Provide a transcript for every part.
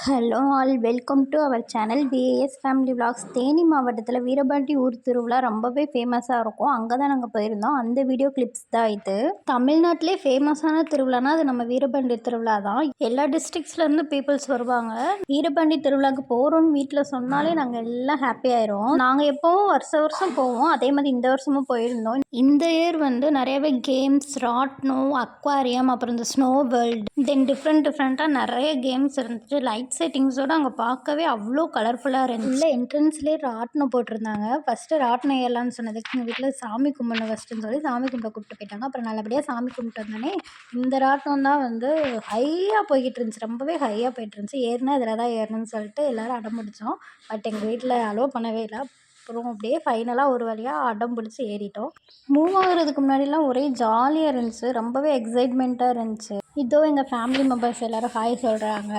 Hello all, welcome to our channel VAS family vlogs. Theni மாவட்டத்தில் வீரபாண்டி ஊர் திருவிழா ரொம்பவே ஃபேமஸாக இருக்கும். அங்கே தான் நாங்கள் போயிருந்தோம். அந்த வீடியோ கிளிப்ஸ் தான் இது. தமிழ்நாட்டிலே ஃபேமஸான திருவிழானா அது நம்ம வீரபாண்டி திருவிழா தான். எல்லா டிஸ்ட்ரிக்ஸ்லேருந்து பீப்புள்ஸ் வருவாங்க. வீரபாண்டி திருவிழாவுக்கு போகிறோன்னு வீட்டில் சொன்னாலே நாங்கள் எல்லாம் ஹாப்பி ஆயிரும். நாங்கள் எப்போவும் வருஷம் போவோம். அதே மாதிரி இந்த வருஷமும் போயிருந்தோம். இந்த இயர் வந்து நிறையவே கேம்ஸ், ராட்னம், அக்வாரியம், அப்புறம் இந்த ஸ்னோ வேர்ல்டு, தென் டிஃப்ரெண்ட்டாக நிறைய கேம்ஸ் இருந்துச்சு. லைட் செட்டிங்ஸோடு அங்கே பார்க்கவே அவ்வளோ கலர்ஃபுல்லாக இருந்துச்சு. இல்லை, என்ட்ரன்ஸ்லேயே ராட்டினம் போட்டிருந்தாங்க. ஃபஸ்ட்டு ராட்டினம் ஏறலான்னு சொன்னதுக்கு எங்கள் வீட்டில் சாமி கும்பிடணும் ஃபஸ்ட்டுன்னு சொல்லி சாமி கும்பிட கூப்பிட்டு போயிட்டாங்க. அப்புறம் நல்லபடியாக சாமி கும்பிட்டு வந்தோடனே இந்த ராட்டினம் தான் வந்து ஹையாக போய்கிட்டு இருந்துச்சு. ரொம்பவே ஹையாக போயிட்டு இருந்துச்சு. ஏறினா இதில் தான் ஏறணும்னு சொல்லிட்டு எல்லோரும் அடம் பிடிச்சோம். பட் எங்கள் வீட்டில் அலோவ் பண்ணவே இல்லை. அப்புறம் அப்படியே ஃபைனலாக ஒரு வழியாக அடம் பிடிச்சி ஏறிட்டோம். மூவ் ஆகுறதுக்கு முன்னாடிலாம் ஒரே ஜாலியாக இருந்துச்சு. ரொம்பவே எக்ஸைட்மெண்ட்டாக இருந்துச்சு. இதோ எங்கள் ஃபேமிலி மெம்பர்ஸ் எல்லோரும் ஹாய் சொல்கிறாங்க.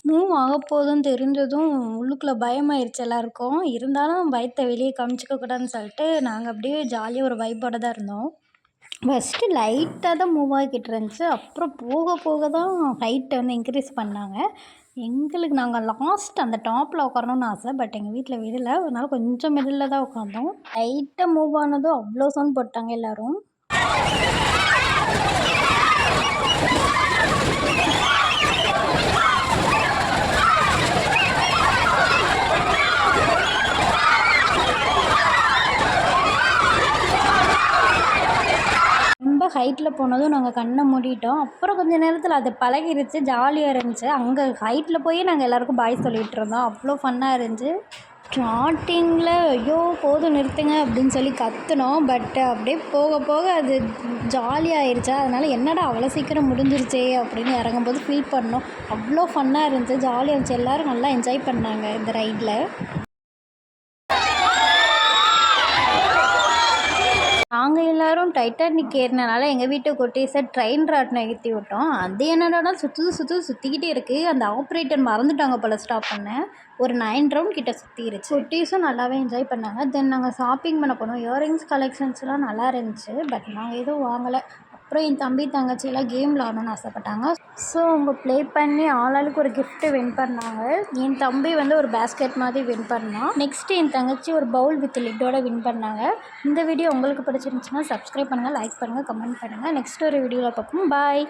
மூவ் ஆக போதுன்னு தெரிஞ்சதும் உள்ளுக்குள்ளே பயமாயிருச்சு எல்லாருக்கும். இருந்தாலும் பயத்தை வெளியே காமிச்சிக்க கூடாதுன்னு சொல்லிட்டு நாங்கள் அப்படியே ஜாலியாக ஒரு வைப்போட தான் இருந்தோம். ஃபஸ்ட்டு லைட்டாக தான் மூவ் ஆகிக்கிட்டு இருந்துச்சு. அப்புறம் போக போக தான் ஹைட்டை வந்து இன்க்ரீஸ் பண்ணாங்க. எங்களுக்கு நாங்கள் லாஸ்ட் அந்த டாப்பில் உட்காரணும்னு ஆசை. பட் எங்கள் வீட்டில் விடலை. அதனால் கொஞ்சம் மிடில் தான் உட்காந்தோம். லைட்டாக மூவ் ஆனதும் அவ்வளோ சவுண்ட் போட்டாங்க எல்லோரும். ரொம்ப ஹைட்டில் போனதும் நாங்கள் கண்ணை மூடிட்டோம். அப்புறம் கொஞ்சம் நேரத்தில் அது பழகிருச்சு, ஜாலியாக இருந்துச்சு. அங்கே ஹைட்டில் போய் நாங்கள் எல்லாேருக்கும் பாய் சொல்லிகிட்டு இருந்தோம். அவ்வளோ ஃபன்னாக இருந்துச்சு. ஸ்டார்டிங்கில் ஐயோ போதும் நிறுத்துங்க அப்படின்னு சொல்லி கற்றுனோம். பட் அப்படியே போக போக அது ஜாலியாகிருச்சா, அதனால் என்னடா அவ்வளோ சீக்கிரம் முடிஞ்சிருச்சே அப்படின்னு இறங்கும்போது ஃபீல் பண்ணோம். அவ்வளோ ஃபன்னாக இருந்துச்சு, ஜாலியாக இருந்துச்சு. எல்லோரும் நல்லா என்ஜாய் பண்ணாங்க இந்த ரைடில். நாங்கள் எல்லோரும் டைட்டானிக் ஏறினால எங்கள் வீட்டு குட்டீஸை ட்ரெயின் ராட்டினம் ஏற்றி விட்டோம். அது என்னடா சுற்றிக்கிட்டே இருக்குது. அந்த ஆப்ரேட்டர் மறந்துட்டாங்க போல் ஸ்டாப் பண்ண. ஒரு 9 ரவுண்ட் கிட்ட சுற்றிருச்சு. குட்டீஸும் நல்லாவே என்ஜாய் பண்ணாங்க. தென் நாங்கள் ஷாப்பிங் பண்ண போனோம். இயரிங்ஸ் கலெக்ஷன்ஸ்லாம் நல்லா இருந்துச்சு. பட் நாங்கள் எதுவும் வாங்கலை. அப்புறம் என் தம்பி தங்கச்சியெல்லாம் கேம் விளாடணும்னு ஆசைப்பட்டாங்க. ஸோ அவங்க ப்ளே பண்ணி ஆளாளுக்கு ஒரு கிஃப்ட்டு வின் பண்ணாங்க. என் தம்பி வந்து ஒரு பேஸ்கெட் மாதிரி வின் பண்ணான். நெக்ஸ்ட்டு என் தங்கச்சி ஒரு பவுல் வித் லிட்டோட வின் பண்ணாங்க. இந்த வீடியோ உங்களுக்கு பிடிச்சிருந்துச்சுன்னா சப்ஸ்கிரைப் பண்ணுங்கள், லைக் பண்ணுங்கள், கமெண்ட் பண்ணுங்கள். நெக்ஸ்ட் ஒரு வீடியோவில் பார்ப்போம். பாய்.